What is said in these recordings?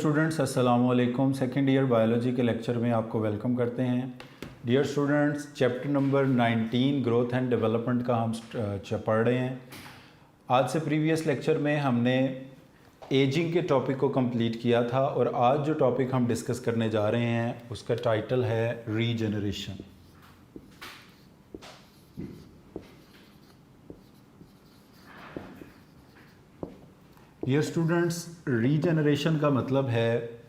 Students अस्सलाम वालेकुम। Second year biology के लेक्चर में आपको वेलकम करते हैं। Dear students, chapter number 19 growth and development का हम पढ़ रहे हैं। आज से प्रीवियस लेक्चर में हमने एजिंग के टॉपिक को कंप्लीट किया था और आज जो टॉपिक हम डिस्कस करने जा रहे हैं उसका टाइटल है रीजनरेशन। डियर स्टूडेंट्स, रीजनरेशन का मतलब है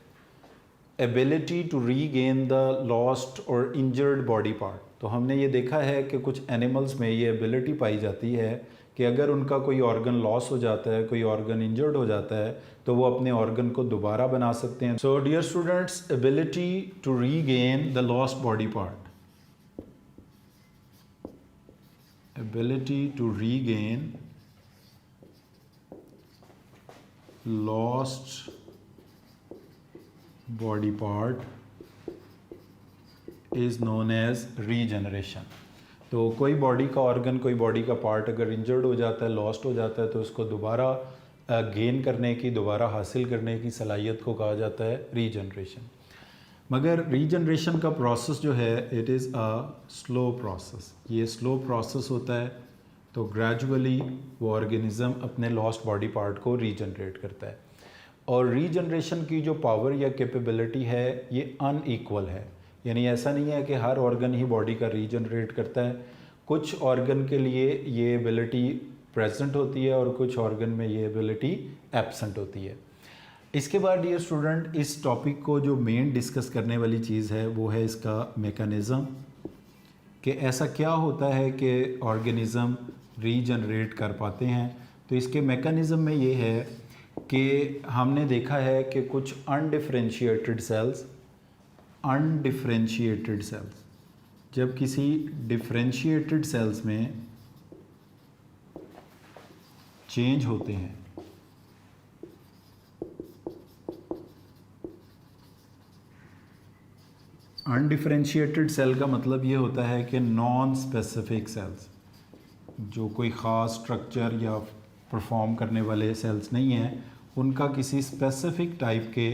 ability to regain the lost और इंजर्ड बॉडी पार्ट। तो हमने ये देखा है कि कुछ एनिमल्स में ये एबिलिटी पाई जाती है कि अगर उनका कोई ऑर्गन लॉस हो जाता है, कोई ऑर्गन इंजर्ड हो जाता है, तो वो अपने ऑर्गन को दोबारा बना सकते हैं। So dear students, ability to regain the lost body part, ability to regain lost body part is known as regeneration। तो कोई बॉडी का ऑर्गन, कोई बॉडी का पार्ट अगर इंजर्ड हो जाता है, लॉस्ट हो जाता है, तो उसको दोबारा गेन करने की, दोबारा हासिल करने की सलाहियत को कहा जाता है रीजनरेशन। मगर रीजनरेशन का प्रोसेस जो है it is a slow process. ये स्लो प्रोसेस होता है, तो ग्रेजुअली वो ऑर्गेनिज़म अपने लॉस्ट बॉडी पार्ट को रीजनरेट करता है। और रीजनरेशन की जो पावर या कैपेबिलिटी है ये अनइक्वल है, यानी ऐसा नहीं है कि हर ऑर्गन ही बॉडी का रीजनरेट करता है। कुछ ऑर्गन के लिए ये एबिलिटी प्रेजेंट होती है और कुछ ऑर्गन में ये एबिलिटी एब्सेंट होती है। इसके बाद डियर स्टूडेंट, इस टॉपिक को जो मेन डिस्कस करने वाली चीज़ है वो है इसका मैकेनिज़्म, कि ऐसा क्या होता है कि ऑर्गेनिज़म रीजनरेट कर पाते हैं। तो इसके मैकेनिज़्म में ये है कि हमने देखा है कि कुछ अनडिफरेंशिएटेड सेल्स, जब किसी डिफरेंशिएटेड सेल्स में चेंज होते हैं, अनडिफरेंशिएटेड सेल का मतलब ये होता है कि नॉन स्पेसिफिक सेल्स, जो कोई ख़ास स्ट्रक्चर या परफॉर्म करने वाले सेल्स नहीं हैं, उनका किसी स्पेसिफिक टाइप के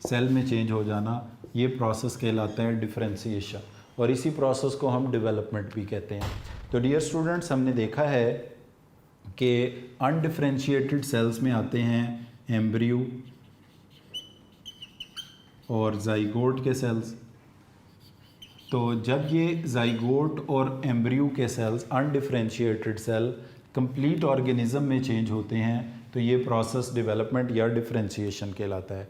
सेल में चेंज हो जाना, ये प्रोसेस कहलाता है डिफरेंशिएशन। और इसी प्रोसेस को हम डेवलपमेंट भी कहते हैं। तो डियर स्टूडेंट्स, हमने देखा है कि अनडिफरेंशिएटेड सेल्स में आते हैं एम्ब्रियो और जाइगोट के सेल्स। तो जब ये जाइगोट और एम्ब्रियो के cells, undifferentiated cell, complete organism में चेंज होते हैं, तो ये प्रोसेस डेवलपमेंट या डिफरेंशिएशन कहलाता है।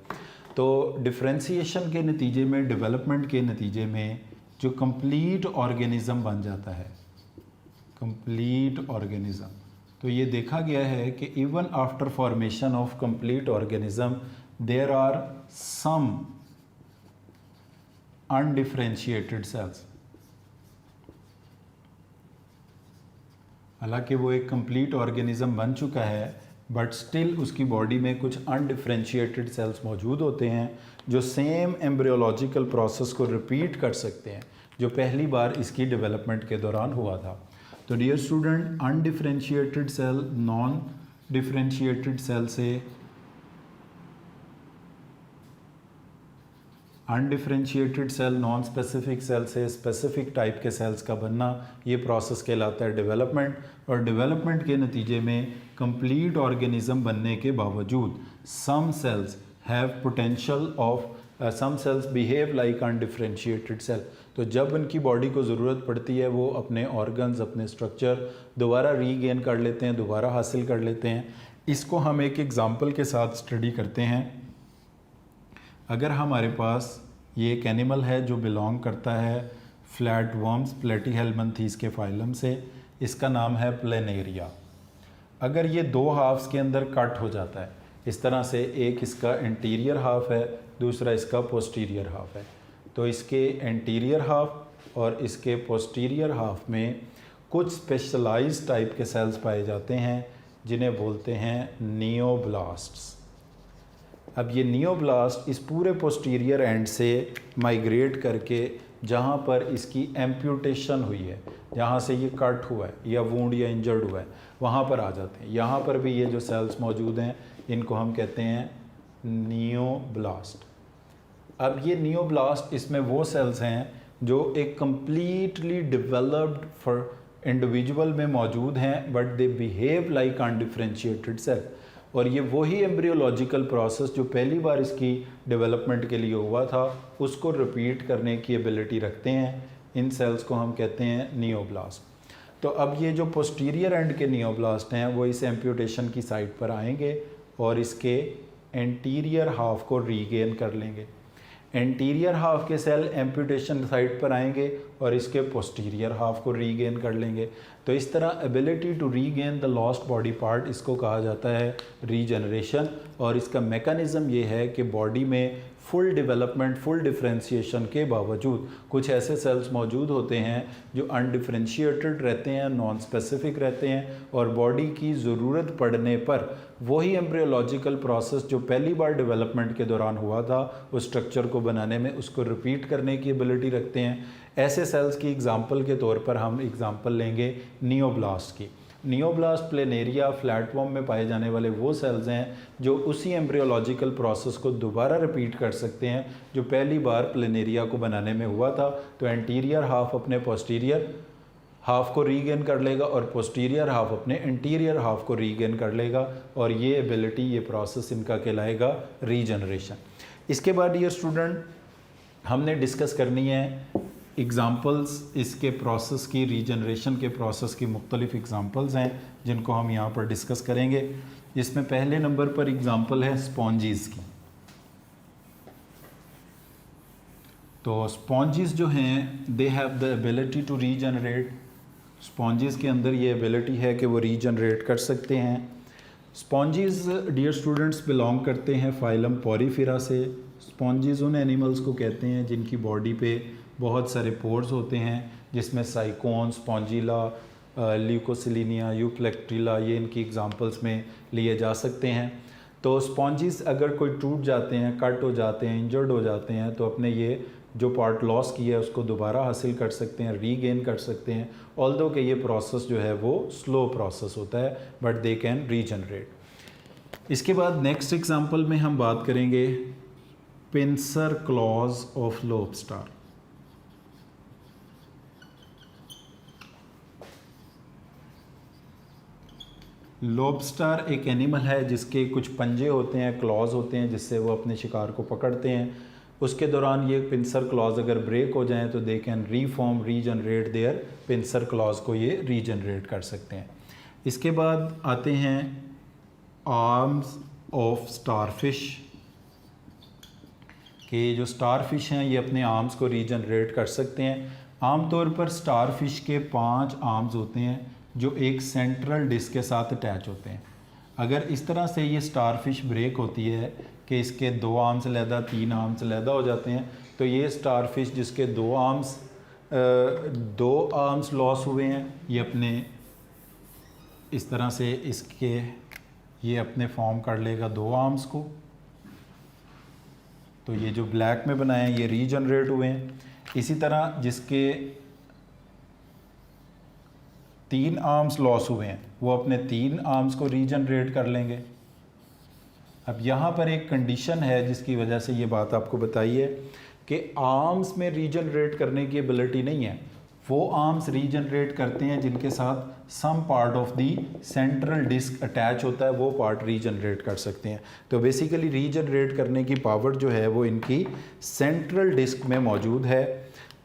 तो डिफरेंशिएशन के नतीजे में, डेवलपमेंट के नतीजे में जो कंप्लीट ऑर्गेनिज्म बन जाता है, कंप्लीट ऑर्गेनिज्म, तो ये देखा गया है कि even after formation of complete organism there are some undifferentiated cells. हालांकि वो एक कंप्लीट ऑर्गेनिज्म बन चुका है, बट स्टिल उसकी बॉडी में कुछ अनडिफरेंशिएटेड सेल्स मौजूद होते हैं जो सेम एम्ब्रियोलॉजिकल प्रोसेस को रिपीट कर सकते हैं जो पहली बार इसकी डेवलपमेंट के दौरान हुआ था। तो dear student, undifferentiated cell non differentiated cell से, undifferentiated cell non specific cell से स्पेसिफिक टाइप के सेल्स का बनना, ये प्रोसेस कहलाता है डेवलपमेंट। और डेवलपमेंट के नतीजे में कंप्लीट ऑर्गेनिज्म बनने के बावजूद some cells have potential of, some cells behave like undifferentiated cell. तो जब उनकी बॉडी को ज़रूरत पड़ती है वो अपने ऑर्गन्स, अपने स्ट्रक्चर दोबारा रीगेन कर लेते हैं, दोबारा हासिल कर लेते हैं। इसको हम एक एग्ज़ाम्पल के साथ स्टडी करते हैं। अगर हमारे पास ये एक एनिमल है जो बिलोंग करता है फ्लैट वर्म्स, प्लेटीहेल्मिन्थीस के फाइलम से, इसका नाम है प्लेनेरिया। अगर ये दो हाफ्स के अंदर कट हो जाता है इस तरह से, एक इसका इंटीरियर हाफ है, दूसरा इसका पोस्टीरियर हाफ है, तो इसके इंटीरियर हाफ और इसके पोस्टीरियर हाफ में कुछ स्पेशलाइज्ड टाइप के सेल्स पाए जाते हैं जिन्हें बोलते हैं नियोब्लास्ट्स। अब ये नियोब्लास्ट इस पूरे पोस्टीरियर एंड से माइग्रेट करके जहाँ पर इसकी एम्प्यूटेशन हुई है, जहाँ से ये कट हुआ है या वूंड या इंजर्ड हुआ है, वहाँ पर आ जाते हैं। यहाँ पर भी ये जो सेल्स मौजूद हैं इनको हम कहते हैं नियोब्लास्ट। अब ये नियोब्लास्ट, इसमें वो सेल्स हैं जो एक कंप्लीटली डेवलप्ड फॉर इंडिविजुअल में मौजूद हैं, but they behave like undifferentiated cell. और ये वही एम्ब्रियोलॉजिकल प्रोसेस जो पहली बार इसकी डेवलपमेंट के लिए हुआ था, उसको रिपीट करने की एबिलिटी रखते हैं। इन सेल्स को हम कहते हैं नियोब्लास्ट। तो अब ये जो पोस्टीरियर एंड के नियोब्लास्ट हैं वो इस एम्प्यूटेशन की साइड पर आएंगे और इसके एंटीरियर हाफ को रीगेन कर लेंगे। एंटीरियर हाफ के सेल एम्प्यूटेशन साइड पर आएंगे और इसके पोस्टीरियर हाफ को रीगेन कर लेंगे। तो इस तरह ability to regain the lost body part, इसको कहा जाता है रीजनरेशन। और इसका मेकनिज़म ये है कि बॉडी में फुल डेवलपमेंट, फुल डिफरेंशिएशन के बावजूद कुछ ऐसे सेल्स मौजूद होते हैं जो अनडिफरेंशिएटेड रहते हैं, नॉन स्पेसिफिक रहते हैं, और बॉडी की ज़रूरत पड़ने पर वही एम्ब्रियोलॉजिकल प्रोसेस जो पहली बार डेवलपमेंट के दौरान हुआ था उस स्ट्रक्चर को बनाने में, उसको रिपीट करने की एबिलिटी रखते हैं। ऐसे सेल्स की एग्जांपल के तौर पर हम एग्जांपल लेंगे नियोब्लास्ट की। नियोब्लास्ट प्लेनेरिया फ्लैटवर्म में पाए जाने वाले वो सेल्स हैं जो उसी एम्ब्रियोलॉजिकल प्रोसेस को दोबारा रिपीट कर सकते हैं जो पहली बार प्लेनेरिया को बनाने में हुआ था। तो एंटीरियर हाफ अपने पोस्टीरियर हाफ को रीगेन कर लेगा और पोस्टीरियर हाफ अपने इंटीरियर हाफ को रीगेन कर लेगा, और ये एबिलिटी, ये प्रोसेस इनका कहलाएगा रीजनरेशन। इसके बाद डियर स्टूडेंट हमने डिस्कस करनी है एग्ज़ाम्पल्स इसके प्रोसेस की, रीजनरेशन के प्रोसेस की मुख्तलिफ एग्ज़ाम्पल्स हैं जिनको हम यहाँ पर डिस्कस करेंगे। इसमें पहले नंबर पर एग्ज़ाम्पल है स्पॉन्जीज़ की। तो स्पॉन्जीज़ जो हैं they have the ability to regenerate. Sponges के अंदर ये एबिलिटी है कि वो रीजनरेट कर सकते हैं। स्पॉन्जीज़ डियर स्टूडेंट्स बिलोंग करते हैं फाइलम पोरीफेरा से। स्पॉन्जीज़ उन एनिमल्स को कहते हैं जिनकी बॉडी पे बहुत सारे पोर्स होते हैं, जिसमें साइकोन, स्पॉन्जिला, ल्यूकोसिलिनिया, यूप्लेक्ट्रिला, ये इनकी एग्जांपल्स में लिए जा सकते हैं। तो स्पॉन्जीज़ अगर कोई टूट जाते हैं, कट हो जाते हैं, इंजर्ड हो जाते हैं, तो अपने ये जो पार्ट लॉस किया है उसको दोबारा हासिल कर सकते हैं, रीगेन कर सकते हैं। ऑल्दो कि ये प्रोसेस जो है वो स्लो प्रोसेस होता है, बट दे कैन रीजनरेट। इसके बाद नेक्स्ट एग्जांपल में हम बात करेंगे pincer claws of lobster. Lobster एक एनिमल है जिसके कुछ पंजे होते हैं, क्लॉज होते हैं, जिससे वो अपने शिकार को पकड़ते हैं। उसके दौरान ये पिंसर क्लॉज अगर ब्रेक हो जाएं तो they can reform, regenerate their pincer claws को ये रीजनरेट कर सकते हैं। इसके बाद आते हैं आर्म्स ऑफ स्टारफिश के। जो स्टारफिश हैं ये अपने आर्म्स को रीजनरेट कर सकते हैं। आमतौर पर स्टारफिश के 5 आर्म्स होते हैं जो एक सेंट्रल डिस्क के साथ अटैच होते हैं। अगर इस तरह से ये स्टारफिश ब्रेक होती है कि इसके 2 आर्म्स अलहदा, 3 आर्म्स अलहदा हो जाते हैं, तो ये स्टारफिश जिसके 2 आर्म्स लॉस हुए हैं, ये अपने इस तरह से इसके ये अपने फॉर्म कर लेगा 2 आर्म्स को। तो ये जो ब्लैक में बनाए हैं ये रीजनरेट हुए हैं। इसी तरह जिसके 3 आर्म्स लॉस हुए हैं वो अपने 3 आर्म्स को रीजनरेट कर लेंगे। अब यहाँ पर एक कंडीशन है जिसकी वजह से ये बात आपको बताई है कि आर्म्स में रीजनरेट करने की एबिलिटी नहीं है। वो आर्म्स रीजनरेट करते हैं जिनके साथ some part of the central disc attach होता है, वो पार्ट रीजनरेट कर सकते हैं। तो बेसिकली रीजनरेट करने की पावर जो है वो इनकी सेंट्रल डिस्क में मौजूद है।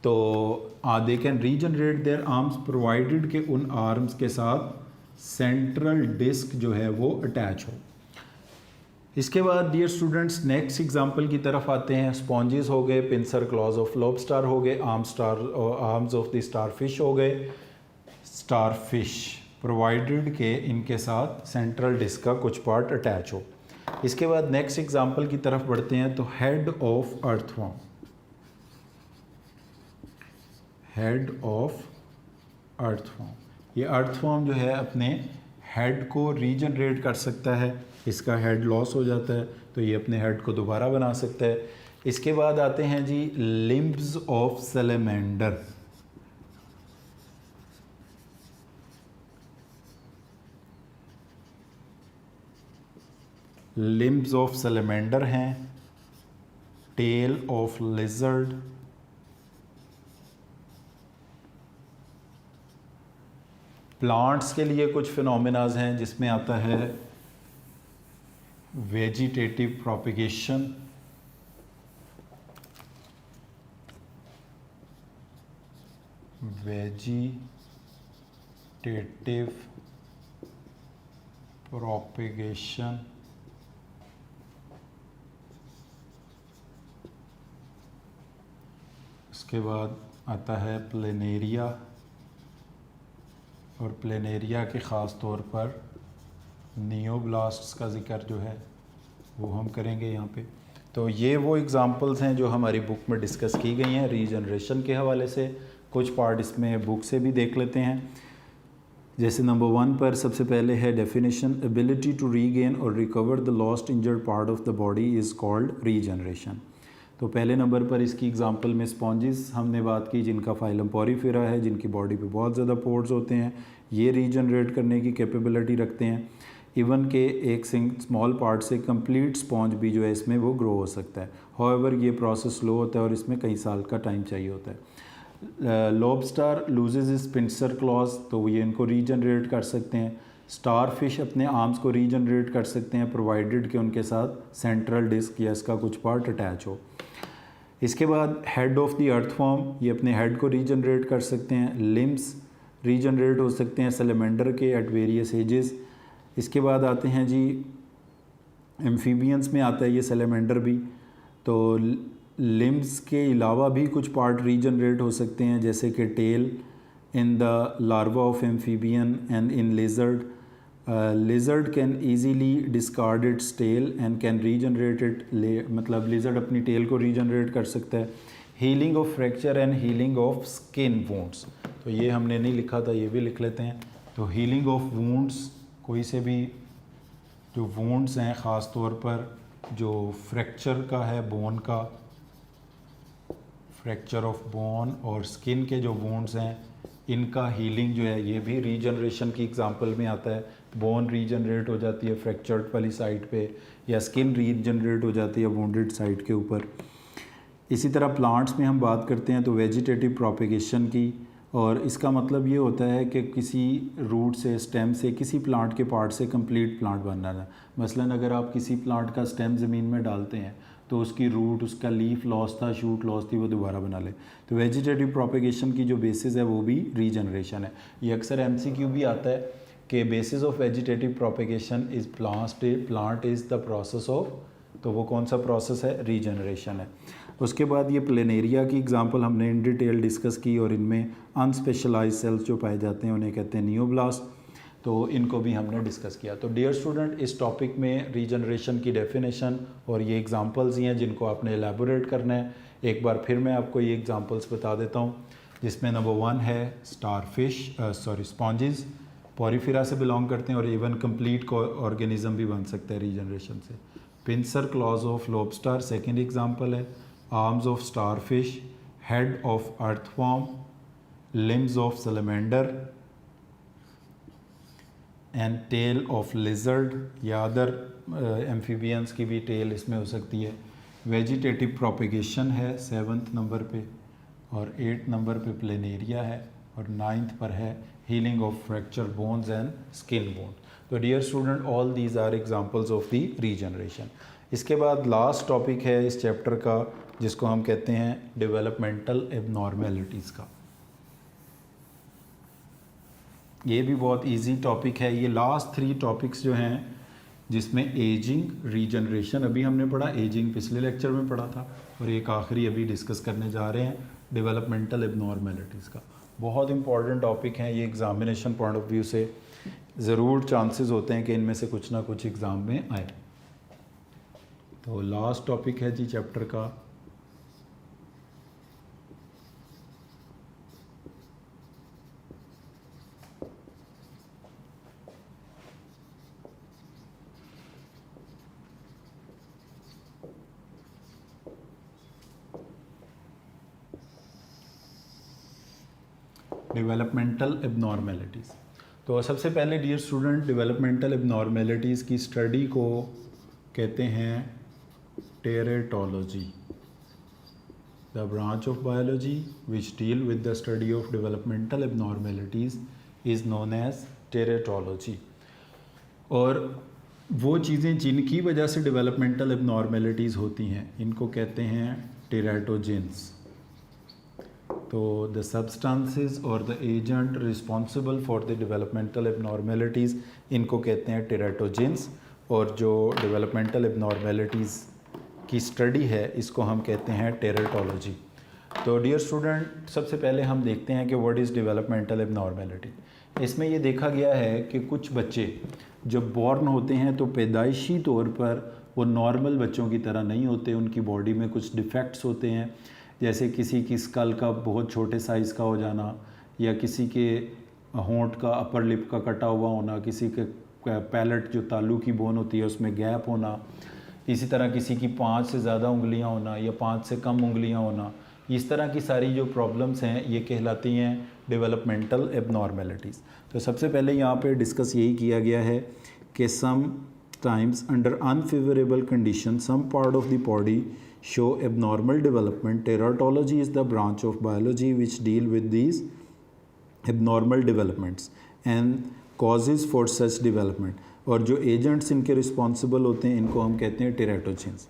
तो they can regenerate there arms provided के उन आर्म्स के साथ सेंट्रल डिस्क जो है वो अटैच हो। इसके बाद डियर स्टूडेंट्स नेक्स्ट एग्जांपल की तरफ आते हैं। स्पॉन्जेस हो गए, पिंसर क्लॉज ऑफ लॉबस्टर हो गए, आर्म्स ऑफ द स्टारफिश हो गए। स्टारफिश प्रोवाइडेड के इनके साथ सेंट्रल डिस्क का कुछ पार्ट अटैच हो। इसके बाद नेक्स्ट एग्जांपल की तरफ बढ़ते हैं। तो head of earthworm, head of earthworm, ये अर्थवर्म जो है अपने हेड को रीजनरेट कर सकता है। इसका हेड लॉस हो जाता है तो ये अपने हेड को दोबारा बना सकता है। इसके बाद आते हैं जी limbs of salamander. Limbs of salamander हैं, टेल ऑफ लिजर्ड, प्लांट्स के लिए कुछ फिनोमिनाज हैं जिसमें आता है वेजिटेटिव प्रोपिगेशन, वेजिटेटिव प्रोपिगेशन, उसके बाद आता है प्लेनेरिया, और प्लेनेरिया के ख़ास तौर पर नियोब्लास्ट्स का ज़िक्र जो है वो हम करेंगे यहाँ पे। तो ये वो एग्ज़ाम्पल्स हैं जो हमारी बुक में डिस्कस की गई हैं रीजनरेशन के हवाले से। कुछ पार्ट इसमें बुक से भी देख लेते हैं। जैसे नंबर 1 पर सबसे पहले है डेफिनेशन, एबिलिटी टू रीगेन और recover the lost injured part of the body is called regeneration. तो पहले नंबर पर इसकी एग्जांपल में स्पॉन्जेस हमने बात की जिनका फाइलम पोरिफेरा है, जिनकी बॉडी पे बहुत ज़्यादा पोर्स होते हैं, ये रीजनरेट करने की कैपेबिलिटी रखते हैं। इवन के एक स्मॉल पार्ट से कंप्लीट स्पॉन्ज भी जो है इसमें वो ग्रो हो सकता है। हाउएवर ये प्रोसेस स्लो होता है और इसमें कई साल का टाइम चाहिए होता है। Lobster loses is pincer clause, तो ये इनको रीजनरेट कर सकते हैं। स्टार फिश अपने आर्म्स को रीजनरेट कर सकते हैं प्रोवाइडेड कि उनके साथ सेंट्रल डिस्क या इसका कुछ पार्ट अटैच हो। इसके बाद हेड ऑफ द अर्थवॉर्म, ये अपने हेड को रीजनरेट कर सकते हैं। लिम्स रीजनरेट हो सकते हैं सैलमेंडर के एट वेरियस एजेस। इसके बाद आते हैं जी एम्फीबियंस में आता है ये सैलमेंडर भी। तो लिम्स के अलावा भी कुछ पार्ट रीजनरेट हो सकते हैं जैसे कि tail in the larva of amphibian and in lizard. Lizard can easily discard its tail and can regenerate it, मतलब लिजर्ड अपनी टेल को रीजनरेट कर सकता है। Healing of fracture and healing of skin wounds, तो ये हमने नहीं लिखा था, ये भी लिख लेते हैं। तो हीलिंग ऑफ वुंड्स, कोई से भी जो वुंड्स हैं ख़ास तौर पर जो फ्रैक्चर का है, बोन का फ्रैक्चर ऑफ बोन, और स्किन के जो वुंड्स हैं इनका हीलिंग जो है ये भी रीजनरेशन की एग्जांपल में आता है। बोन रीजनरेट हो जाती है फ्रैक्चर्ड वाली साइड पे, या स्किन रीजनरेट हो जाती है वुंडेड साइड के ऊपर। इसी तरह प्लांट्स में हम बात करते हैं तो वेजिटेटिव प्रोपिगेशन की, और इसका मतलब ये होता है कि किसी रूट से, स्टेम से, किसी प्लांट के पार्ट से कंप्लीट प्लांट बनना है। मसलन अगर आप किसी प्लांट का स्टेम ज़मीन में डालते हैं तो उसकी रूट, उसका लीफ लॉस था, शूट लॉस थी, वो दोबारा बना ले। तो वेजिटेटिव प्रोपिगेशन की जो बेसिस है वो भी रीजनरेशन है। ये अक्सर एमसीक्यू भी आता है कि basis of vegetative propagation is plant is the process of, तो वो कौन सा प्रोसेस है? रीजनरेशन है। उसके बाद ये प्लेनेरिया की एग्जांपल हमने इन डिटेल डिस्कस की, और इनमें अनस्पेशलाइज्ड सेल्स जो पाए जाते हैं उन्हें कहते हैं नियोब्लास्ट, तो इनको भी हमने डिस्कस किया। तो डियर स्टूडेंट, इस टॉपिक में रीजनरेशन की डेफिनेशन और ये एग्जांपल्स ही हैं जिनको आपने एलैबोरेट करना है। एक बार फिर मैं आपको ये एग्जांपल्स बता देता हूँ, जिसमें नंबर 1 है स्पॉन्जेस, पोरिफेरा से बिलोंग करते हैं और इवन कंप्लीट ऑर्गेनिज्म भी बन सकता है रीजनरेशन से। Pincer claws of lobster second example है। Arms of starfish, head of earthworm, limbs of salamander and tail of lizard, या अदर एम्फीबियंस की भी टेल इसमें हो सकती है। वेजिटेटिव प्रोपिगेशन है 7th नंबर पे, और 8th नंबर पे प्लेनेरिया है, और 9th पर है healing of fracture bones and skin bones. तो dear student, all these are examples of the regeneration. इसके बाद लास्ट टॉपिक है इस चैप्टर का जिसको हम कहते हैं डेवलपमेंटल एबनॉर्मेलिटीज़ का। ये भी बहुत इजी टॉपिक है। ये लास्ट 3 टॉपिक्स जो हैं जिसमें एजिंग, रीजनरेशन अभी हमने पढ़ा, एजिंग पिछले लेक्चर में पढ़ा था, और एक आखिरी अभी डिस्कस करने जा रहे हैं डेवलपमेंटल एबनॉर्मेलिटीज़ का। बहुत इंपॉर्टेंट टॉपिक हैं ये, एग्जामिनेशन पॉइंट ऑफ व्यू से ज़रूर चांसेस होते हैं कि इनमें से कुछ ना कुछ एग्ज़ाम में आए। तो लास्ट टॉपिक है जी चैप्टर का डेवलपमेंटल एबनॉर्मेलिटीज़। तो सबसे पहले डियर स्टूडेंट, डेवलपमेंटल एबनॉर्मेलिटीज़ की स्टडी को कहते हैं teratology, the branch of biology which deal with the study of developmental abnormalities is known as teratology. और वो चीज़ें जिनकी वजह से डेवलपमेंटल एबनॉर्मेलिटीज़ होती हैं इनको कहते हैं टेरेटोजेंस। तो द सब्सटेंसेस और the agent responsible for the developmental abnormalities इनको कहते हैं टेरेटोजेंस, और जो डेवलपमेंटल एबनॉर्मेलिटीज़ की स्टडी है इसको हम कहते हैं टेरेटोलॉजी। तो डियर स्टूडेंट, सबसे पहले हम देखते हैं कि व्हाट इज़ डेवलपमेंटल एबनॉर्मेलिटी। इसमें ये देखा गया है कि कुछ बच्चे जब बॉर्न होते हैं तो पैदाइशी तौर पर वो नॉर्मल बच्चों की तरह नहीं होते, उनकी बॉडी में कुछ डिफेक्ट्स होते हैं, जैसे किसी की स्कल का बहुत छोटे साइज़ का हो जाना, या किसी के होंठ का अपर लिप का कटा हुआ होना, किसी के पैलेट जो तालू की बोन होती है उसमें गैप होना, इसी तरह किसी की 5 से ज़्यादा उंगलियां होना या 5 से कम उंगलियां होना। इस तरह की सारी जो प्रॉब्लम्स हैं ये कहलाती हैं डेवलपमेंटल एबनॉर्मेलिटीज़। तो सबसे पहले यहाँ पे डिस्कस यही किया गया है कि some times under unfavourable condition some part of the body show abnormal development. Teratology is the branch of biology which deal with these abnormal developments and causes for such development, और जो agents इनके responsible होते हैं इनको हम कहते हैं टेरेटोजेंस।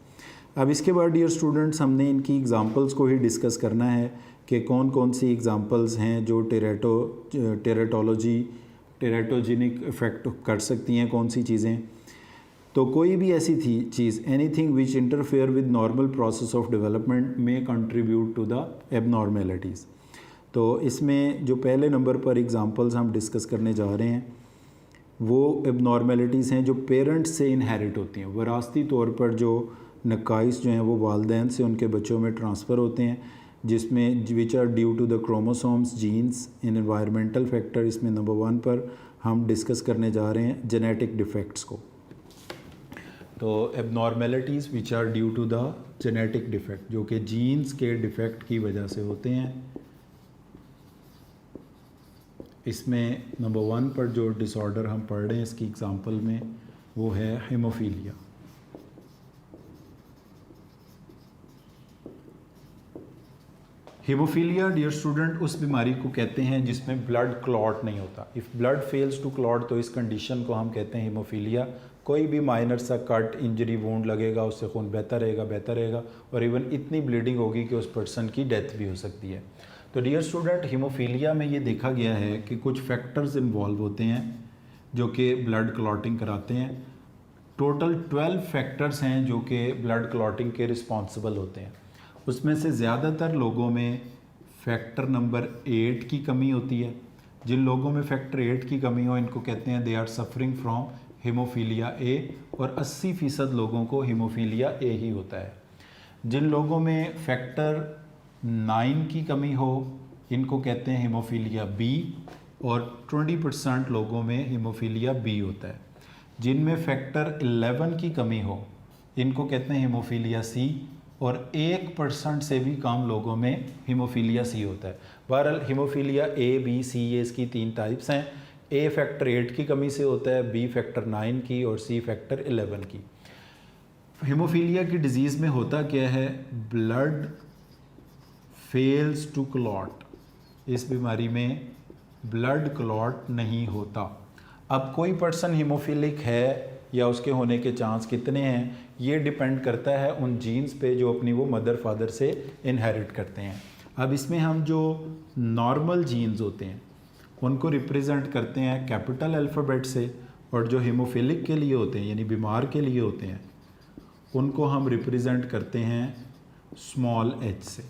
अब इसके बाद डियर स्टूडेंट्स हमने इनकी एग्जांपल्स को ही डिस्कस करना है कि कौन कौन सी एग्जांपल्स हैं जो टेरेटोजेनिक इफ़ेक्ट कर सकती हैं, कौन सी चीज़ें। तो कोई भी ऐसी थी चीज़, anything which interfere with normal process of development में कंट्रीब्यूट टू द एबनॉर्मेलिटीज़। तो इसमें जो पहले नंबर पर एग्जांपल्स हम डिस्कस करने जा रहे हैं वो एबनॉर्मेलिटीज़ हैं जो पेरेंट्स से इनहेरिट होती हैं। विरासती तौर पर जो नकाइस जो हैं वो वालिदैन से उनके बच्चों में ट्रांसफ़र होते हैं, जिसमें which are due to the chromosomes, genes in environmental factor. इसमें नंबर 1 पर हम डिस्कस करने जा रहे हैं जेनेटिक डिफेक्ट्स को। तो abnormalities which are due to the genetic defect, जो कि जीन्स के डिफेक्ट की वजह से होते हैं। इसमें नंबर 1 पर जो डिसऑर्डर हम पढ़ रहे हैं इसकी एग्जांपल में वो है हीमोफीलिया। हीमोफीलिया डियर स्टूडेंट उस बीमारी को कहते हैं जिसमें ब्लड क्लॉट नहीं होता। If blood fails to clot तो इस कंडीशन को हम कहते हैं हीमोफीलिया। कोई भी माइनर सा कट, इंजरी, वुंड लगेगा, उससे खून बहता रहेगा और इवन इतनी ब्लीडिंग होगी कि उस पर्सन की डेथ भी हो सकती है। तो डियर स्टूडेंट, हीमोफीलिया में ये देखा गया है कि कुछ फैक्टर्स इन्वॉल्व होते हैं जो कि ब्लड क्लॉटिंग कराते हैं। टोटल 12 फैक्टर्स हैं जो कि ब्लड क्लॉटिंग के रिस्पॉन्सिबल होते हैं। उसमें से ज़्यादातर लोगों में फैक्टर नंबर 8 की कमी होती है। जिन लोगों में फैक्टर 8 की कमी हो इनको कहते हैं they are suffering from haemophilia A, और 80% लोगों को हीमोफीलिया ए ही होता है। जिन लोगों में फैक्टर 9 की कमी हो इनको कहते हैं हीमोफीलिया बी, और 20% लोगों में हीमोफीलिया बी होता है। जिनमें फैक्टर 11 की कमी हो इनको कहते हैं हीमोफीलिया सी, और 1% से भी कम लोगों में हीमोफीलिया सी होता है। बहरहाल हीमोफीलिया ए, बी, सी, ये इसकी 3 टाइप्स हैं। ए फैक्टर 8 की कमी से होता है, बी फैक्टर 9 की, और सी फैक्टर 11 की। हीमोफीलिया की डिज़ीज़ में होता क्या है, ब्लड फेल्स टू क्लॉट। इस बीमारी में ब्लड क्लॉट नहीं होता। अब कोई पर्सन हीमोफिलिक है या उसके होने के चांस कितने हैं ये डिपेंड करता है उन जीन्स पे जो अपनी वो मदर फादर से इनहेरिट करते हैं। अब इसमें हम जो नॉर्मल जीन्स होते हैं उनको रिप्रेजेंट करते हैं कैपिटल अल्फ़ाबेट से, और जो हीमोफिलिक के लिए होते हैं यानी बीमार के लिए होते हैं उनको हम रिप्रेजेंट करते हैं स्मॉल एच से।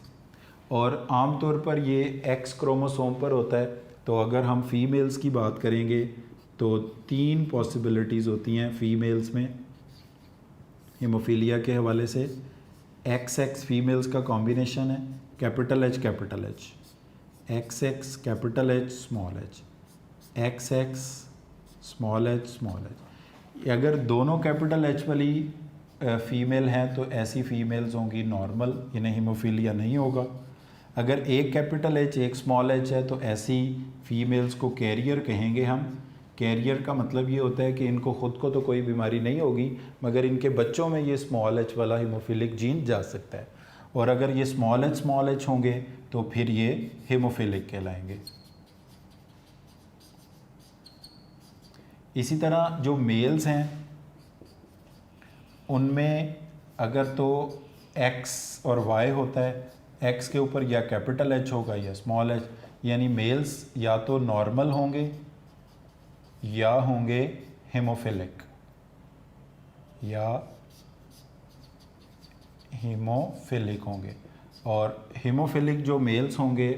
और आमतौर पर ये एक्स क्रोमोसोम पर होता है। तो अगर हम फीमेल्स की बात करेंगे तो 3 पॉसिबिलिटीज़ होती हैं फीमेल्स में हीमोफीलिया के हवाले से। XX फीमेल्स का कॉम्बिनेशन है, capital H XX capital H small H, XX small H. अगर दोनों कैपिटल एच वाली फीमेल हैं तो ऐसी फीमेल्स होंगी नॉर्मल, इन्हें हीमोफीलिया नहीं होगा। अगर एक कैपिटल एच एक स्मॉल एच है तो ऐसी फीमेल्स को कैरियर कहेंगे हम, कैरियर का मतलब ये होता है कि इनको ख़ुद को तो कोई बीमारी नहीं होगी, मगर इनके बच्चों में ये स्मॉल एच वाला हीमोफिलिक जीन जा सकता है, और अगर ये स्मॉल एच होंगे तो फिर ये हीमोफिलिक कहलाएंगे। इसी तरह जो मेल्स हैं उनमें अगर तो एक्स और वाई होता है, एक्स के ऊपर या कैपिटल एच होगा या स्मॉल एच, यानी मेल्स या तो नॉर्मल होंगे या होंगे हीमोफिलिक या हीमोफिलिक होंगे। और हीमोफिलिक जो मेल्स होंगे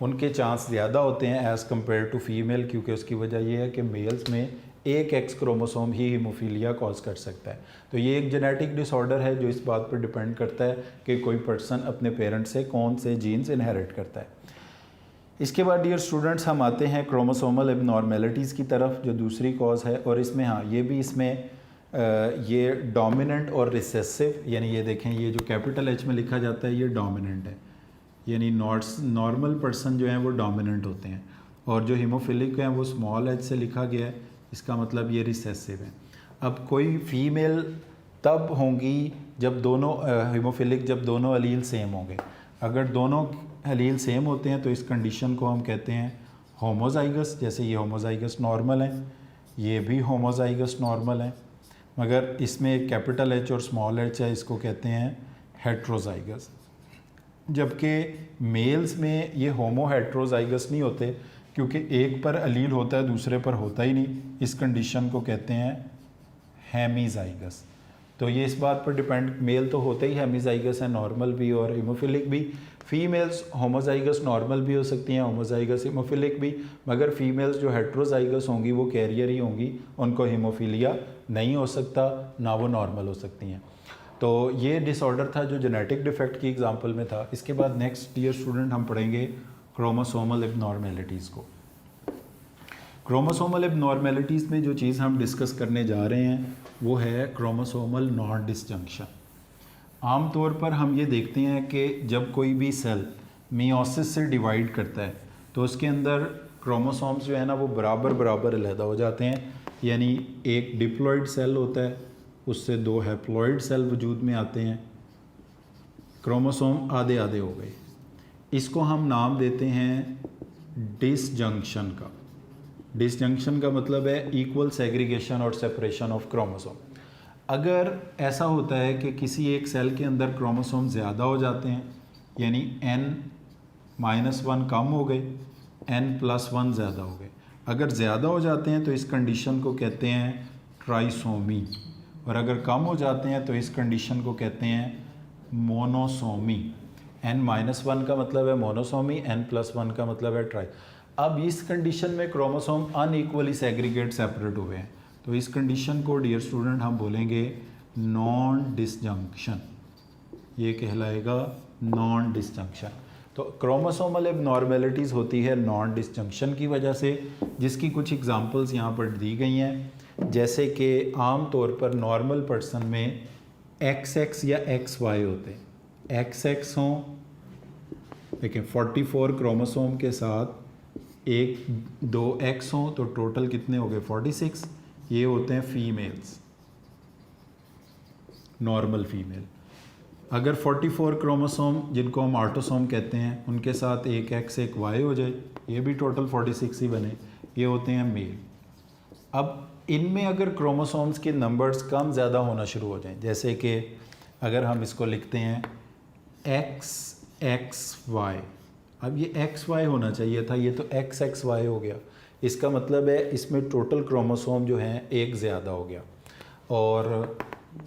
उनके चांस ज़्यादा होते हैं एज़ कम्पेयर टू फीमेल, क्योंकि उसकी वजह यह है कि मेल्स में एक एक्स क्रोमोसोम ही हीमोफीलिया कॉज कर सकता है। तो ये एक जेनेटिक डिसऑर्डर है जो इस बात पर डिपेंड करता है कि कोई पर्सन अपने पेरेंट्स से कौन से जीन्स इनहेरिट करता है। इसके बाद डियर स्टूडेंट्स हम आते हैं क्रोमोसोमल एबनॉर्मेलिटीज़ की तरफ, जो दूसरी कॉज है। और इसमें हाँ ये भी इसमें ये डोमिनेंट और रिसेसिव, यानी ये देखें ये जो कैपिटल एच में लिखा जाता है ये डोमिनेंट है, यानी नॉर्मल पर्सन जो हैं वो डोमिनेंट होते हैं, और जो हीमोफिलिक हैं वो स्मॉल एच से लिखा गया है, इसका मतलब ये रिसेसिव है। अब कोई फीमेल तब होंगी जब दोनों हीमोफिलिक जब दोनों अलील सेम होंगे। अगर दोनों अलील सेम होते हैं तो इस कंडीशन को हम कहते हैं होमोजाइगस। जैसे ये होमोजाइगस नॉर्मल है, ये भी होमोजाइगस नॉर्मल है, मगर इसमें एक कैपिटल एच और स्मॉल एच है, इसको कहते हैं हेट्रोजाइगस। जबकि मेल्स में ये होमो हेट्रोजाइगस नहीं होते, क्योंकि एक पर अलील होता है दूसरे पर होता ही नहीं। इस कंडीशन को कहते हैं हेमीजाइगस। तो ये इस बात पर डिपेंड, मेल तो होते ही हेमीजाइगस है, नॉर्मल भी और हीमोफिलिक भी। फीमेल्स होमोजाइगस नॉर्मल भी हो सकती हैं, होमोजाइगस हीमोफिलिक भी, मगर फीमेल्स जो हेट्रोजाइगस होंगी वो कैरियर ही होंगी, उनको हीमोफीलिया नहीं हो सकता, ना वो नॉर्मल हो सकती हैं। तो ये डिसऑर्डर था जो जेनेटिक डिफेक्ट की एग्जांपल में था। इसके बाद नेक्स्ट डियर स्टूडेंट हम पढ़ेंगे क्रोमोसोमल एबनॉर्मेलिटीज़ को। क्रोमोसोमल एबनॉर्मेलिटीज़ में जो चीज़ हम डिस्कस करने जा रहे हैं वो है क्रोमोसोमल नॉन डिसजंक्शन। आम तौर पर हम ये देखते हैं कि जब कोई भी सेल मियोसिस से डिवाइड करता है तो उसके अंदर क्रोमोसोम्स जो है ना वो बराबर बराबर अलहदा हो जाते हैं, यानी एक डिप्लॉइड सेल होता है, उससे दो हैप्लॉइड सेल वजूद में आते हैं, क्रोमोसोम आधे आधे हो गए। इसको हम नाम देते हैं डिसजंक्शन का। डिसजंक्शन का मतलब है इक्वल सेग्रीगेशन और सेपरेशन ऑफ क्रोमोसोम। अगर ऐसा होता है कि किसी एक सेल के अंदर क्रोमोसोम ज़्यादा हो जाते हैं, यानी n-1 कम हो गए, n+1 ज़्यादा हो गए, अगर ज़्यादा हो जाते हैं तो इस कंडीशन को कहते हैं ट्राइसोमी, और अगर कम हो जाते हैं तो इस कंडीशन को कहते हैं मोनोसोमी। n-1 का मतलब है मोनोसोमी, n+1 का मतलब है ट्राई। अब इस कंडीशन में क्रोमोसोम अनइक्वली सेग्रीगेट सेपरेट हुए हैं, तो इस कंडीशन को डियर स्टूडेंट हम बोलेंगे नॉन डिसजंक्शन। ये कहलाएगा नॉन डिसजंक्शन। तो क्रोमोसोमल एबनॉर्मेलिटीज़ होती है नॉन डिसजंक्शन की वजह से, जिसकी कुछ एग्जांपल्स यहाँ पर दी गई हैं। जैसे कि आम तौर पर नॉर्मल पर्सन में XX या XY होते हैं। XX हों, देखें 44 क्रोमोसोम के साथ 2X हों तो टोटल कितने हो गए 46। ये होते हैं फीमेल्स, नॉर्मल फीमेल। अगर 44 क्रोमोसोम जिनको हम ऑटोसोम कहते हैं उनके साथ एक X एक Y हो जाए, ये भी टोटल 46 ही बने, ये होते हैं मेल। अब इनमें अगर क्रोमोसोम्स के नंबर्स कम ज़्यादा होना शुरू हो जाएं, जैसे कि अगर हम इसको लिखते हैं XXY, अब ये XY होना चाहिए था, ये तो XXY हो गया। इसका मतलब है इसमें टोटल क्रोमोसोम जो हैं एक ज़्यादा हो गया, और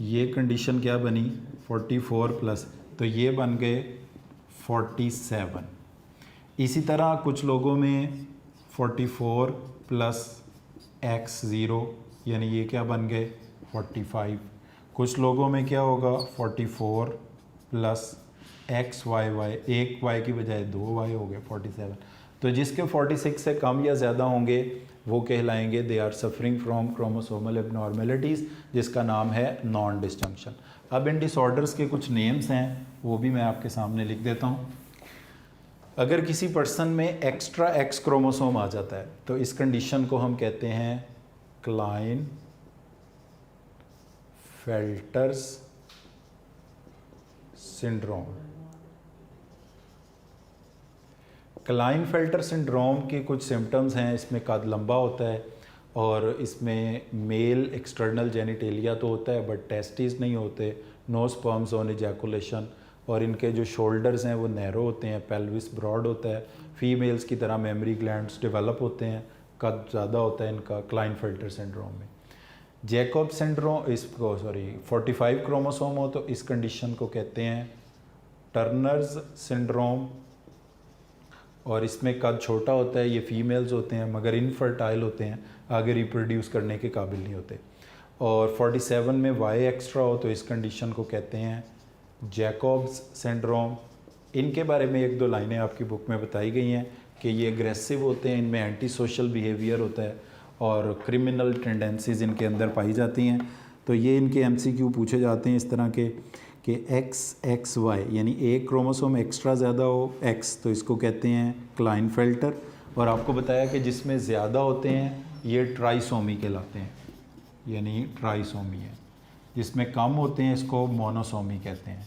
ये कंडीशन क्या बनी 44 प्लस, तो ये बन गए 47। इसी तरह कुछ लोगों में 44 प्लस X0, यानी ये क्या बन गए 45। कुछ लोगों में क्या होगा 44 प्लस XYY, एक Y की बजाय 2 Y हो गए 47। तो जिसके 46 से कम या ज़्यादा होंगे वो कहलाएंगे they are suffering from chromosomal abnormalities, जिसका नाम है नॉन डिसजंक्शन। अब इन डिसऑर्डर्स के कुछ नेम्स हैं, वो भी मैं आपके सामने लिख देता हूँ। अगर किसी पर्सन में एक्स्ट्रा एक्स क्रोमोसोम आ जाता है तो इस कंडीशन को हम कहते हैं क्लाइन फेल्टर्स सिंड्रोम। क्लाइन फेल्टर सिंड्रोम के कुछ सिम्टम्स हैं, इसमें कद लंबा होता है और इसमें मेल एक्सटर्नल जेनिटेलिया तो होता है बट टेस्टिस नहीं होते, नो स्पर्म्स ऑन इजैकुलेशन, और इनके जो शोल्डर्स हैं वो नैरो होते हैं, पेल्विस ब्रॉड होता है, फीमेल्स की तरह मेमरी ग्लैंड्स डेवलप होते हैं, कद ज़्यादा होता है इनका क्लाइन फेल्टर सिंड्रोम में। जैकब सिंड्रोम, इसको 45 क्रोमोसोम हो तो इस कंडीशन को कहते हैं टर्नर्स सिंड्रोम, और इसमें कद छोटा होता है, ये फीमेल्स होते हैं मगर इनफर्टाइल होते हैं, आगे रिप्रोड्यूस करने के काबिल नहीं होते। और 47 में वाई एक्स्ट्रा हो तो इस कंडीशन को कहते हैं जैकब्स सिंड्रोम। इनके बारे में एक दो लाइनें आपकी बुक में बताई गई हैं कि ये एग्रेसिव होते हैं, इनमें एंटी सोशल बिहेवियर होता है और क्रिमिनल टेंडेंसीज इनके अंदर पाई जाती हैं। तो ये इनके एमसीक्यू पूछे जाते हैं इस तरह के कि XXY यानी एक क्रोमोसोम एक्स्ट्रा ज़्यादा हो X तो इसको कहते हैं क्लाइन फेल्टर, और आपको बताया कि जिसमें ज़्यादा होते हैं ये ट्राइसोमी कहलाते हैं, यानी ट्राइसोमी है। जिसमें कम होते हैं इसको मोनोसोमी कहते हैं।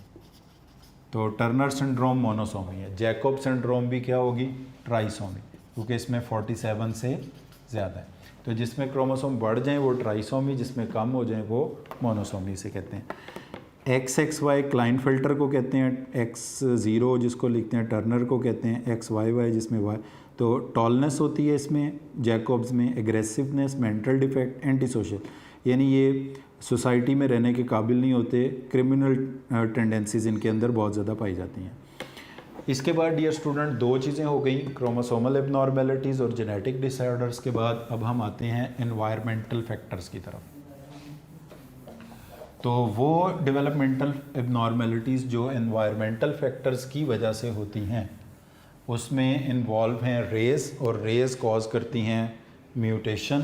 तो टर्नर सिंड्रोम मोनोसोमी है, जैकब सिंड्रोम भी क्या होगी, ट्राइसोमी, क्योंकि इसमें 47 से ज़्यादा है। तो जिसमें क्रोमोसोम बढ़ जाएं वो ट्राइसोमी, जिसमें कम हो जाएं वो मोनोसोमी से कहते हैं। XXY क्लाइन फिल्टर को कहते हैं, X0 जिसको लिखते हैं टर्नर को कहते हैं, XYY जिसमें Y। तो टॉलनेस होती है इसमें जैकब्स में, aggressiveness, mental defect, anti social, यानी ये सोसाइटी में रहने के काबिल नहीं होते, क्रिमिनल टेंडेंसीज इनके अंदर बहुत ज़्यादा पाई जाती हैं। इसके बाद डियर स्टूडेंट दो चीज़ें हो गई, क्रोमोसोमल एबनॉर्मेलिटीज़ और जेनेटिक डिसऑर्डर्स के बाद अब हम आते हैं एनवायरमेंटल फैक्टर्स की तरफ। तो वो डेवलपमेंटल एबनॉर्मेलिटीज़ जो एनवायरमेंटल फैक्टर्स की वजह से होती हैं उसमें इन्वॉल्व हैं रेस, और रेस कॉज करती हैं म्यूटेशन।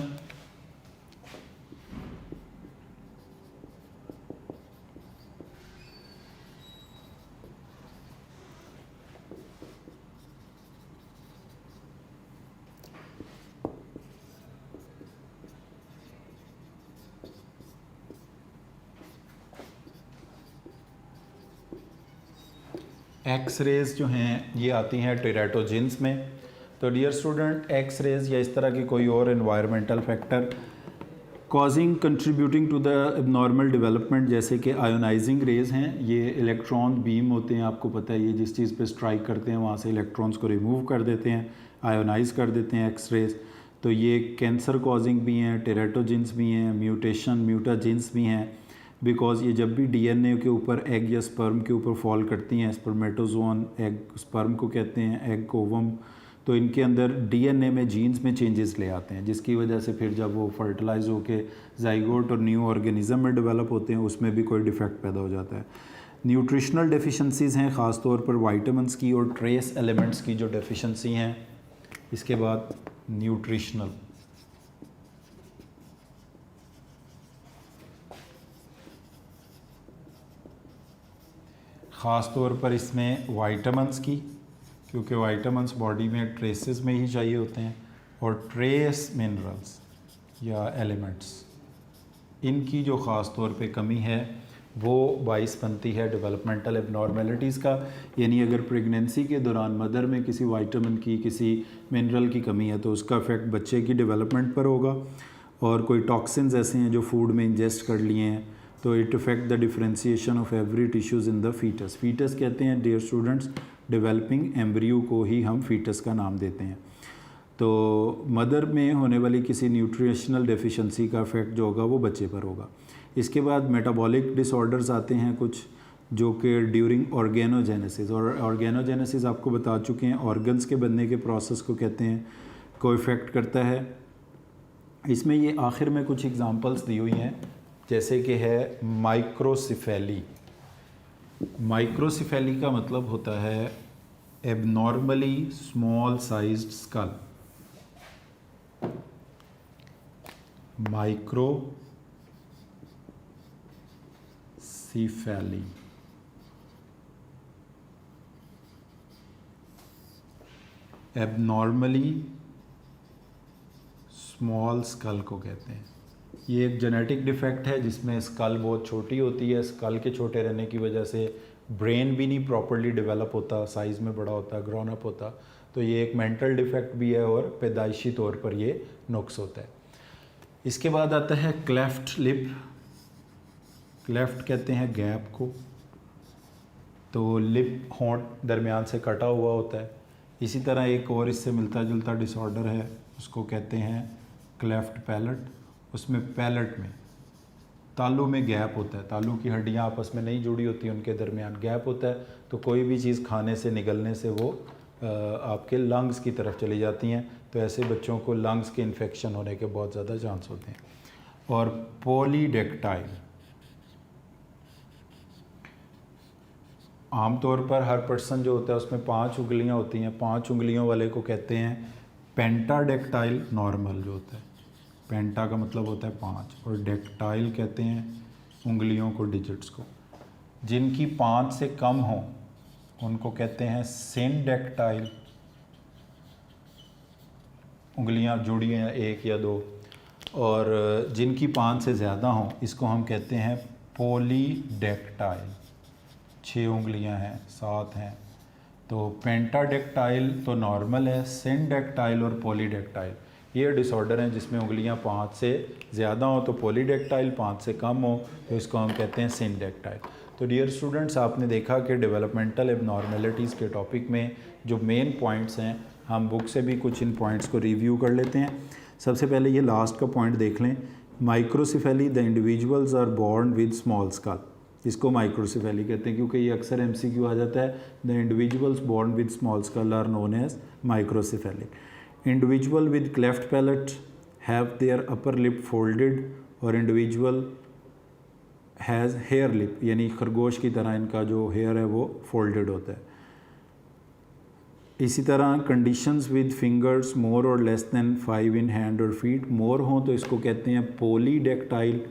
एक्स रेज जो हैं ये आती हैं टेराटोजिन्स में। तो डियर स्टूडेंट एक्स रेज या इस तरह की कोई और environmental factor causing contributing to the abnormal development, जैसे कि आयोनाइजिंग रेज हैं, ये इलेक्ट्रॉन बीम होते हैं, आपको पता है ये जिस चीज़ पे स्ट्राइक करते हैं वहाँ से इलेक्ट्रॉन्स को रिमूव कर देते हैं, आयोनाइज कर देते हैं एक्स रेज। तो ये कैंसर कॉजिंग भी हैं, टेराटोजिन्स भी हैं, म्यूटाजिन्स भी हैं, बिकॉज ये जब भी डीएनए के ऊपर एग या स्पर्म के ऊपर फॉल करती हैं, स्पर्मेटोजोन एग स्पर्म को कहते हैं, एग को ओवम, तो इनके अंदर डीएनए में जीन्स में चेंजेस ले आते हैं, जिसकी वजह से फिर जब वो फर्टिलाइज होके जाइगोट और न्यू ऑर्गेनिज्म में डेवलप होते हैं उसमें भी कोई डिफेक्ट पैदा हो जाता है। न्यूट्रिशनल डेफिशिएंसीज़ हैं, ख़ास तौर पर वाइटामिन्स की और ट्रेस एलिमेंट्स की जो डेफिशिएंसी हैं। इसके बाद न्यूट्रिशनल, ख़ास तौर पर इसमें वाइटामिन्स की, क्योंकि वाइटामिन्स बॉडी में ट्रेसेस में ही चाहिए होते हैं, और ट्रेस मिनरल्स या एलिमेंट्स इनकी जो ख़ास तौर पे कमी है वो बाइस बनती है डेवलपमेंटल एबनॉर्मेलिटीज़ का। यानी अगर प्रेगनेंसी के दौरान मदर में किसी वाइटामिन की, किसी मिनरल की कमी है तो उसका इफ़ेक्ट बच्चे की डेवलपमेंट पर होगा। और कोई टॉक्सिन्स ऐसे हैं जो फूड में इंजेस्ट कर लिए हैं तो it affect the differentiation of every tissues in the foetus. Foetus कहते हैं डियर स्टूडेंट्स डेवलपिंग एम्ब्रियो को ही हम फीटस का नाम देते हैं। तो मदर में होने वाली किसी न्यूट्रिशनल डेफिशिएंसी का इफेक्ट जो होगा वो बच्चे पर होगा। इसके बाद मेटाबॉलिक डिसऑर्डर्स आते हैं कुछ, जो कि ड्यूरिंग ऑर्गेनोजेनेसिस, और ऑर्गेनोजेनेसिस आपको बता चुके हैं ऑर्गन्स के बनने के प्रोसेस को कहते हैं, को इफ़ेक्ट करता है। इसमें ये आखिर में कुछ एग्जांपल्स दी हुई हैं, जैसे कि है माइक्रोसिफेली। माइक्रोसिफेली का मतलब होता है abnormally small sized skull. Microcephaly abnormally small skull को कहते हैं। ये एक जेनेटिक डिफेक्ट है जिसमें स्कल बहुत छोटी होती है। स्कल के छोटे रहने की वजह से ब्रेन भी नहीं प्रॉपरली डेवलप होता, साइज़ में बड़ा होता, ग्रोन अप होता। तो ये एक मेंटल डिफेक्ट भी है और पैदाइशी तौर पर ये नुक्स होता है। इसके बाद आता है क्लेफ्ट लिप। क्लेफ्ट कहते हैं गैप को। तो लिप होंठ दरमियान से कटा हुआ होता है। इसी तरह एक और इससे मिलता जुलता डिसऑर्डर है, उसको कहते हैं क्लेफ्ट पैलेट। उसमें पैलेट में तालू में गैप होता है, तालू की हड्डियां आपस में नहीं जुड़ी होती, उनके दरमियान गैप होता है। तो कोई भी चीज़ खाने से निगलने से वो आपके लंग्स की तरफ चली जाती हैं। तो ऐसे बच्चों को लंग्स के इन्फेक्शन होने के बहुत ज़्यादा चांस होते हैं। और पॉलीडेक्टाइल, आमतौर पर हर पर्सन जो होता है उसमें 5 उंगलियां होती हैं। 5 उंगलियों वाले को कहते हैं पेंटाडेक्टाइल नॉर्मल जो होता है। पेंटा का मतलब होता है 5 और डेक्टाइल कहते हैं उंगलियों को, डिजिट्स को। जिनकी 5 से कम हो उनको कहते हैं सिनडेक्टाइल, उंगलियां जुड़ी हैं 1 या 2। और जिनकी 5 से ज़्यादा हों इसको हम कहते हैं पॉलीडेक्टाइल, 6 उंगलियां हैं, 7 हैं। तो पेंटाडेक्टाइल तो नॉर्मल है, सिनडेक्टाइल और पॉलीडेक्टाइल ये डिसऑर्डर हैं जिसमें उंगलियां 5 से ज़्यादा हो तो पॉलीडेक्टाइल, 5 से कम हो तो इसको हम कहते हैं सिनडेक्टाइल। तो डियर स्टूडेंट्स, आपने देखा कि डेवलपमेंटल एबनॉर्मेलिटीज़ के टॉपिक में जो मेन पॉइंट्स हैं, हम बुक से भी कुछ इन पॉइंट्स को रिव्यू कर लेते हैं। सबसे पहले ये लास्ट का पॉइंट देख लें, microcephaly the individuals are born with small skull. इसको माइक्रोसिफेली कहते हैं क्योंकि ये अक्सर MCQ आ जाता है। The individuals born with small skull are known as microcephalic. Individual with cleft palate have their upper lip folded और इंडिविजुअल हैज़ हेयर लिप, यानी खरगोश की तरह इनका जो हेयर है वो फोल्डेड होता है। इसी तरह कंडीशंस विद फिंगर्स मोर और लेस देन 5 इन हैंड और फीट, मोर हों तो इसको कहते हैं पॉलीडेक्टाइल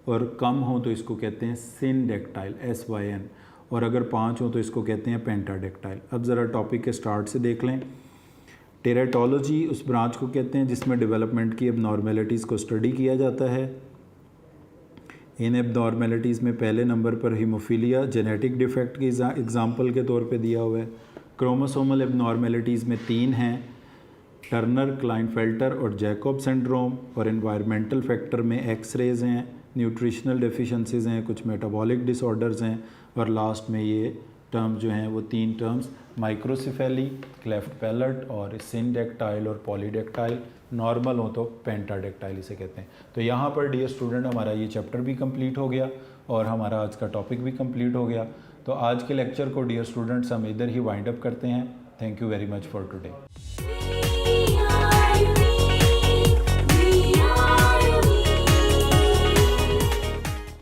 और कम हो तो इसको कहते हैं सिनडेक्टाइल, SYN, और अगर 5 हो तो इसको कहते हैं पेंटाडेक्टाइल। अब ज़रा टॉपिक के स्टार्ट से देख लें। टेरेटोलॉजी उस ब्रांच को कहते हैं जिसमें डेवलपमेंट की एबनॉर्मेलिटीज़ को स्टडी किया जाता है। इन एबनॉर्मेलिटीज़ में पहले नंबर पर हीमोफीलिया जेनेटिक डिफेक्ट की एग्जांपल के तौर पे दिया हुआ है। क्रोमोसोमल एबनॉर्मेलिटीज़ में 3 हैं, टर्नर, क्लाइनफेल्टर और जैकब सिंड्रोम। और एनवायरमेंटल फैक्टर में एक्स-रेज हैं, न्यूट्रिशनल डेफिशिएंसीज हैं, कुछ मेटाबॉलिक डिसऑर्डर्स हैं। और लास्ट में ये टर्म जो हैं वो 3 टर्म्स माइक्रोसिफेली, क्लेफ्ट पैलेट और सिनडेक्टाइल और पॉलीडेक्टाइल, नॉर्मल हो तो पेंटाडेक्टाइल इसे कहते हैं। तो यहाँ पर डियर स्टूडेंट हमारा ये चैप्टर भी कंप्लीट हो गया और हमारा आज का टॉपिक भी कंप्लीट हो गया। तो आज के लेक्चर को डियर स्टूडेंट्स हम इधर ही वाइंड अप करते हैं। Thank you very much for today.